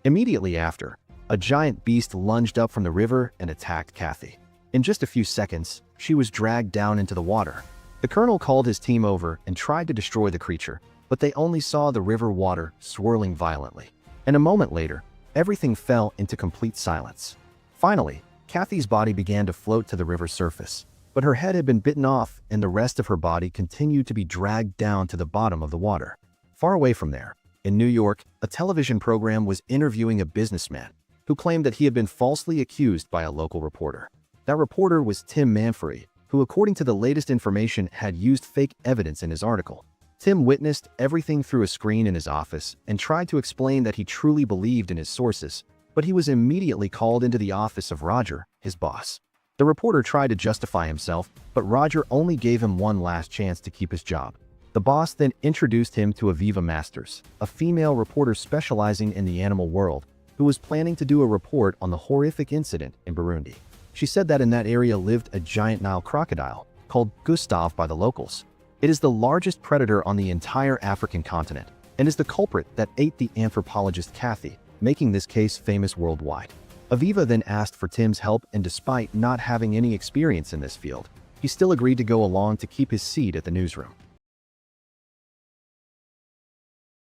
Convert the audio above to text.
Immediately after, a giant beast lunged up from the river and attacked Kathy. In just a few seconds, she was dragged down into the water. The colonel called his team over and tried to destroy the creature, but they only saw the river water swirling violently. And a moment later, everything fell into complete silence. Finally, Kathy's body began to float to the river's surface, but her head had been bitten off and the rest of her body continued to be dragged down to the bottom of the water. Far away from there, in New York, a television program was interviewing a businessman who claimed that he had been falsely accused by a local reporter. That reporter was Tim Manfrey, who, according to the latest information, had used fake evidence in his article. Tim witnessed everything through a screen in his office and tried to explain that he truly believed in his sources, but he was immediately called into the office of Roger, his boss. The reporter tried to justify himself, but Roger only gave him one last chance to keep his job. The boss then introduced him to Aviva Masters, a female reporter specializing in the animal world, who was planning to do a report on the horrific incident in Burundi. She said that in that area lived a giant Nile crocodile, called Gustav by the locals. It is the largest predator on the entire African continent, and is the culprit that ate the anthropologist Kathy, making this case famous worldwide. Aviva then asked for Tim's help, and despite not having any experience in this field, he still agreed to go along to keep his seat at the newsroom.